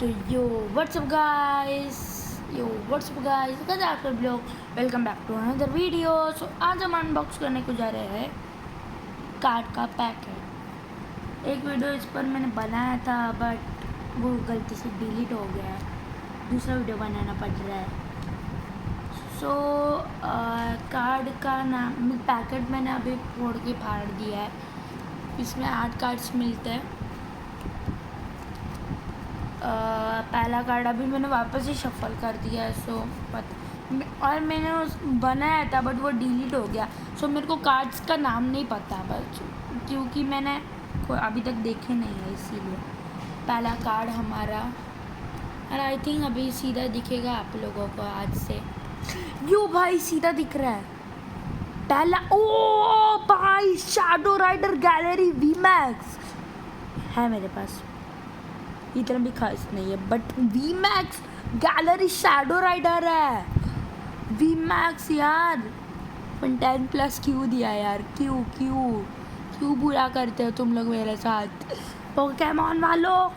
तो यो WhatsApp guys, कैसे आप सब लोग। Welcome back to another video. So आज हम अनबॉक्स करने को जा रहे हैं कार्ड का पैकेट। एक वीडियो इस पर मैंने बनाया था बट वो गलती से डिलीट हो गया है, दूसरा वीडियो बनाना पड़ रहा है। सो कार्ड का नाम पैकेट मैंने अभी फोड़ के फाड़ दिया है। इसमें 8 कार्ड्स मिलते हैं। पहला कार्ड अभी मैंने वापस ही शफल कर दिया है। सो और मैंने बनाया था बट वो डिलीट हो गया। सो मेरे को कार्ड्स का नाम नहीं पता बस, क्योंकि मैंने अभी तक देखे नहीं है, इसीलिए। पहला कार्ड हमारा, और आई थिंक अभी सीधा दिखेगा आप लोगों को आज से। यो भाई सीधा दिख रहा है पहला। ओ भाई shadow rider gallery V max है मेरे पास, इतना भी खास नहीं है but V max gallery shadow rider है। वी मैक्स यार 10+ क्यों दिया यार, क्यों क्यों क्यों बुरा करते हो तुम लोग मेरे साथ। पोकेमॉन वालों,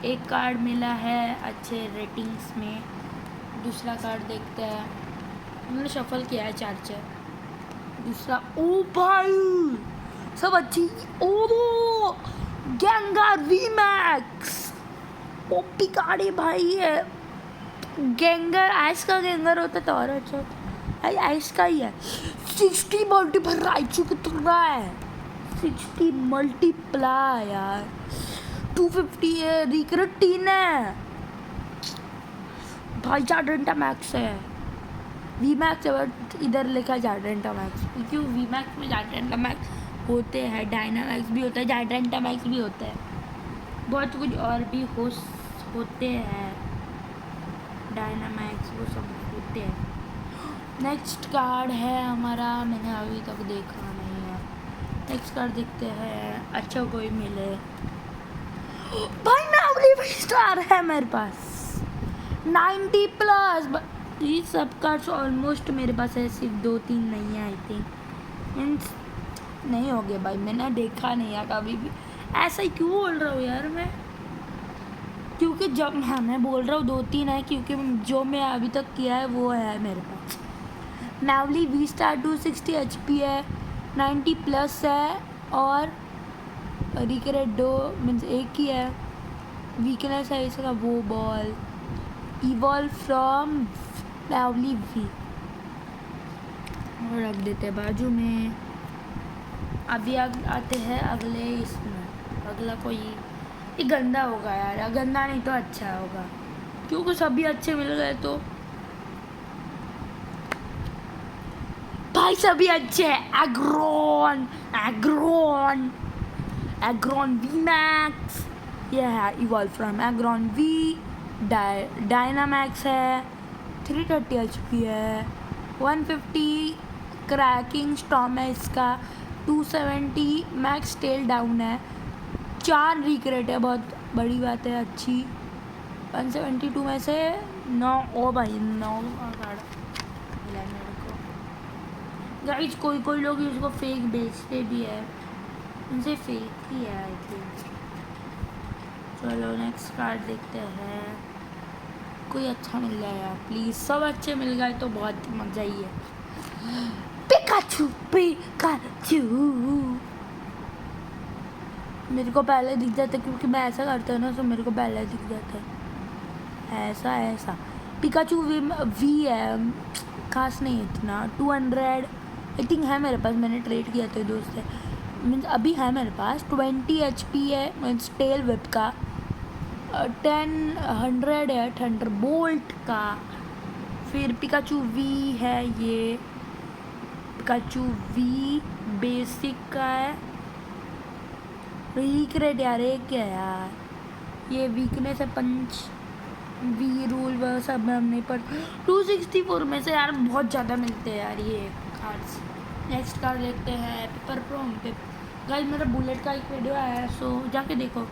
एक कार्ड मिला है अच्छे रेटिंग्स में। दूसरा कार्ड देखते हैं, हमने शफल किया है 4। दूसरा, ओ भाई सब अच्छी। ओ Gengar V max OP card है भाई। है गेंगर, आइस का गेंगर होता तो और अच्छा, आइस का ही है। 60 मल्टीपल राइचू कितना है, 60 मल्टीप्लाई यार। 250 है, रिक्रेट 3 है भाई। जाडेंटा मैक्स है, वी मैक्स है बट इधर लिखा जाडेंटा मैक्स, क्योंकि वी मैक्स में जाडेंटा मैक्स होते हैं, डायनामैक्स भी होता है, जाडेंटा मैक्स भी होता है, बहुत कुछ और भी होते हैं, डायनामैक्स वो सब होते हैं। नेक्स्ट कार्ड है हमारा, मैंने अभी तक देखा नहीं है। नेक्स्ट कार्ड देखते हैं, अच्छा कोई मिले भाई। नावली स्टार है मेरे पास 90+। ये सब कार्ड्स ऑलमोस्ट मेरे पास है, सिर्फ 2-3 नहीं है आई थिंक। मीन्स नहीं हो गया भाई, मैंने देखा नहीं है कभी भी। ऐसा ही क्यों बोल रहा हूँ यार मैं, क्योंकि जब मैं बोल रहा हूँ 2-3 है, क्योंकि जो मैं अभी तक किया है वो है मेरे पास। नावली वी स्टार 260 HP है, 90+ है, और रिक्रेट 2 मीन्स 1 ही है। वीकनेस है इसका वो बॉल, इवॉल्व फ्रॉम नावली वी, और रख देते हैं बाजू में। अभी आते हैं अगले इसमें। अगला कोई ये गंदा होगा यार, गंदा नहीं तो अच्छा होगा, क्योंकि सभी अच्छे मिल गए तो भाई सभी अच्छे हैं। एग्रॉन एग्रॉन एग्रॉन वी मैक्स, ये है इवॉल्व फ्रॉम एग्रॉन वी। डायनामैक्स है, 330 HP है, 150 क्रैकिंग स्टॉर्म है इसका, 270 मैक्स टेल डाउन है, 4 रिक्रेट है, बहुत बड़ी बात है, अच्छी। 172 में से 9, ओ भाई 9 कार्ड मिला मेरे को। गाइस कोई लोग इसको फेक बेचते भी है, उनसे फेक ही है आई थिंक। चलो नेक्स्ट कार्ड देखते हैं, कोई अच्छा मिल जाए यार प्लीज़। सब अच्छे मिल गए तो बहुत मजा ही है। पिकाचू पिकाचू मेरे को पहले दिख जाता है, क्योंकि मैं ऐसा करता हूँ ना, तो मेरे को पहले दिख जाता है ऐसा। पिकाचू वी है, खास नहीं इतना। 200 आई थिंक है मेरे पास, मैंने ट्रेड किया था दोस्त से, मीन्स अभी है मेरे पास। 20 HP है, मीन्स टेल विप का। 100 है थंडर बोल्ट का। फिर पिकाचू वी है, ये पिकाचू वी बेसिक का है। रिक्रेट यार एक क्या यार, ये वीकनेस है, पंच वी रूल वह सब में हमने पर 264 में से यार बहुत ज़्यादा मिलते हैं यार ये कार्ड्स। नेक्स्ट कार्ड देखते हैं, पेपर प्रोम पे। गाइस मेरा बुलेट का एक वीडियो आया है, सो जाके देखो।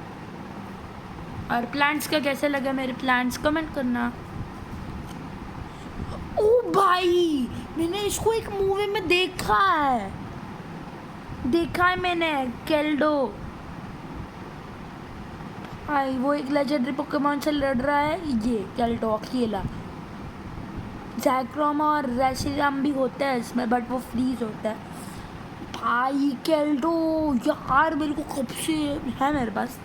और प्लांट्स का कैसे लगा मेरे प्लांट्स, कमेंट करना। ओ भाई मैंने इसको एक मूवी में देखा है मैंने, केल्डो। भाई वो एक लेजेंडरी पोकेमॉन से लड़ रहा है, ये केल्टो अकेला। जैक्रोम और रेशिराम भी होता है इसमें, बट वो फ्रीज होता है। भाई केल्टो यार मेरे को कब से है मेरे पास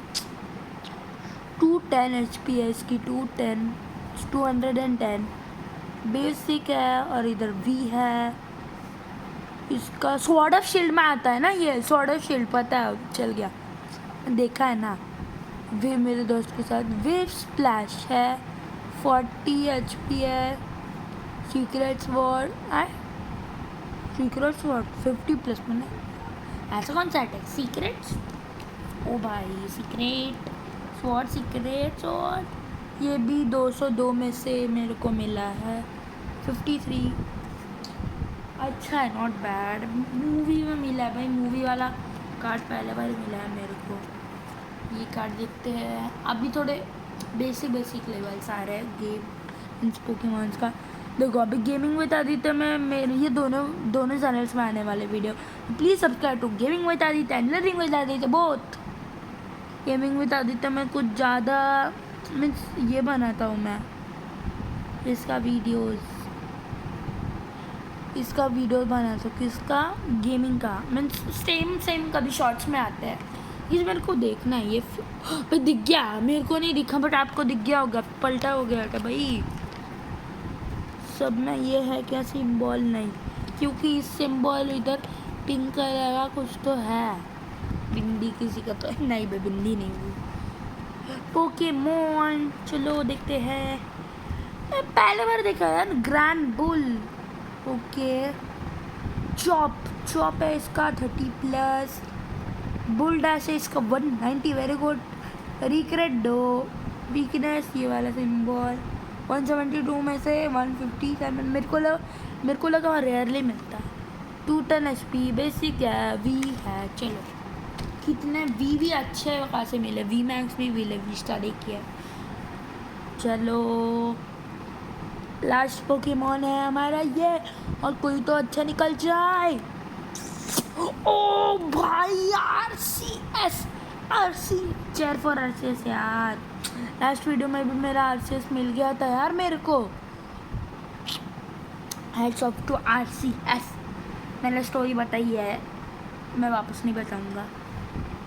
210 HP है इसकी, 210 बेसिक है। और इधर वी है इसका, स्वॉर्ड ऑफ शील्ड में आता है ना ये, स्वॉर्ड ऑफ शील्ड पता है, चल गया देखा है ना वे मेरे दोस्त के साथ। वेव स्प्लैश है, 40 HP है। सीक्रेट स्वॉर्ड है, सीक्रेट स्वॉर्ड 50+ मैंने ऐसा कौन सा अटैक सीक्रेट्स, ओ भाई सीक्रेट स्वॉर्ड, सीक्रेट स्वॉर्ड ये भी 202 में से मेरे को मिला है 53। अच्छा है, नॉट बैड। मूवी में मिला है भाई, मूवी वाला कार्ड पहले बार मिला है मेरे को। ये कार्ड देखते हैं, अभी थोड़े बेसिक लेवल्स आ रहे हैं गेम पोकेमॉन्स का। देखो अभी गेमिंग विद आदित्य में मेरे ये दोनों चैनल्स में आने वाले video, please subscribe to gaming with Aditya and learning with Aditya both. Gaming with Aditya में कुछ ज़्यादा मीन्स ये बनाता हूँ मैं इसका वीडियो बना सकूँ, इसका गेमिंग का मीन्स सेम कभी शॉर्ट्स में आते हैं। ये मेरे को देखना है, ये भाई दिख गया, मेरे को नहीं दिखा बट आपको दिख गया होगा, पलटा हो गया था भाई। सब में ये है क्या सिंबल नहीं, क्योंकि इस सिंबल इधर पिंक कलर का कुछ तो है। बिंदी किसी का तो नहीं भाई, बिंदी नहीं हुई। पोकेमॉन चलो देखते हैं, पहले बार देखा यार ग्रैंड बुल। ओके चॉप है इसका 30+, बुल डैश है इसका 190, वेरी गुड। रिक्रेट दो, वीकनेस ये वाला सिंबल 172 में से 157, मेरे को लगा रेयरली मिलता है। 210 HP बेसिक है, वी है। चलो कितने वी भी अच्छे खासे मिले, वी मैक्स भी मिले, वी स्टार देखिए। चलो लास्ट पोकेमॉन है हमारा ये, और कोई तो अच्छा निकल जाए। ओ भाई आरसी चेयर फॉर आरसीएस यार, लास्ट वीडियो में भी मेरा आरसीएस मिल गया था यार मेरे को। हेड्स ऑफ टू आरसीएस, मैंने स्टोरी बताई है, मैं वापस नहीं बताऊंगा।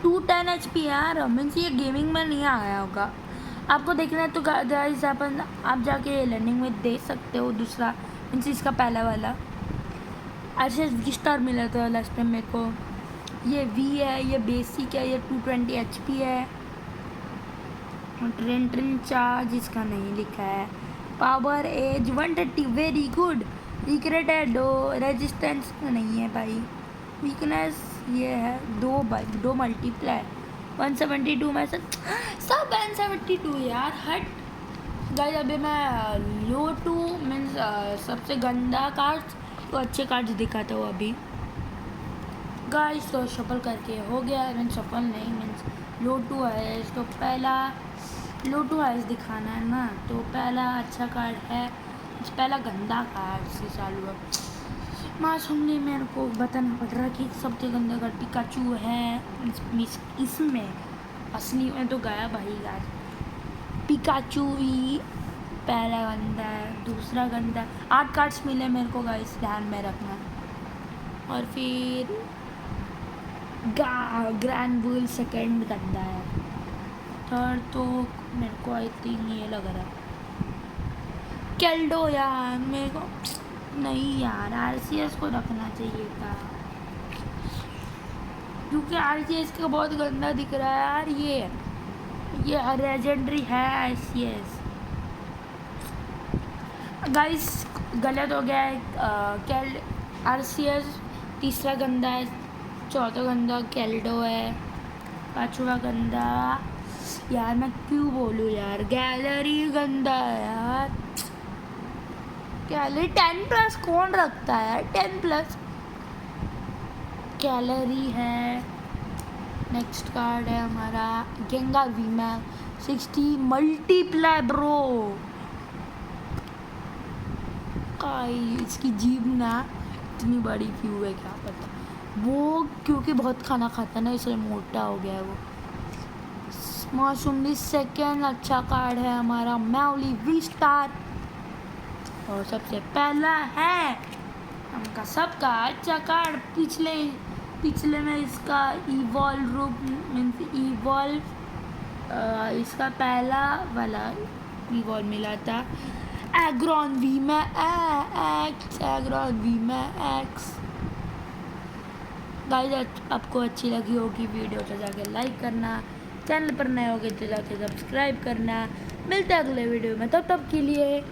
210 HP यार, मीन्स ये गेमिंग में नहीं आया होगा। आपको देखना है तो गाइस आप जाके लर्निंग में देख सकते हो। दूसरा मीन्स इसका पहला वाला आरसीएस वी स्टार मिला था लास्ट टाइम मेरे को। ये वी है, ये बेसिक है, ये 220 HP है। ट्रेन चार्ज इसका नहीं लिखा है। Power age 130, very good. Secret है दो, रेजिस्टेंस नहीं है भाई। वीकनेस ये है 2 मल्टीप्लाई 172 में से सब 172 यार, हट गाइस। अभी मैं लो टू मीन्स सबसे गंदा कार्ड्स तो अच्छे कार्ड्स दिखाता हूँ अभी गाइस। तो शफल करके हो गया, मीन्स शफल नहीं मीन्स लो टू आइस, तो पहला लो टू आइस दिखाना है ना, तो पहला अच्छा कार्ड है, पहला गंदा कार्ड से चालू है। मासूमली मेरे को बताना पड़ रहा है कि सबसे गंदा कार्ड पिकाचू है इसमें, असली में तो गया भाई यार। पिकाचू ही पहला गंदा है, दूसरा गंदा 8 कार्ड्स मिले मेरे को गाइस, ध्यान में रखना। और फिर ग्रैंड बुल सेकंड गंदा है, थर्ड तो मेरे को आई थिंक ये लग रहा है केल्डो यार, मेरे को नहीं यार आरसीएस को रखना चाहिए था, क्योंकि आरसीएस का बहुत गंदा दिख रहा है यार। ये लेजेंडरी है आरसीएस गाइस, गलत हो गया है। आरसीएस तीसरा गंदा है, चौथा गंदा केल्डो है, पांचवा गंदा यार मैं क्यों बोलूँ यार, गैलरी गंदा है यार। कैलरी 10+ कौन रखता है यार, 10+ कैलरी है। नेक्स्ट कार्ड है हमारा गेंगा वीमैन 60 मल्टीप्लाई ब्रो। इसकी जीभ ना इतनी बड़ी क्यों है क्या पता, वो क्योंकि बहुत खाना खाता ना इसलिए मोटा हो गया है वो। मौसमी सेकेंड अच्छा कार्ड है हमारा मैवली वी स्टार। और सबसे पहला है हमका सबका अच्छा कार्ड पिछले में इसका इवॉल्व रूप मीन्स इवॉल्व इसका पहला वाला इवॉल्व मिला था एग्रॉन वी में एक्स। एग्रॉन वी में एक्स। गाइस आपको अच्छी लगी होगी वीडियो तो जाके लाइक करना, चैनल पर नए होगे तो जाके सब्सक्राइब करना। मिलते हैं अगले वीडियो में, तब के लिए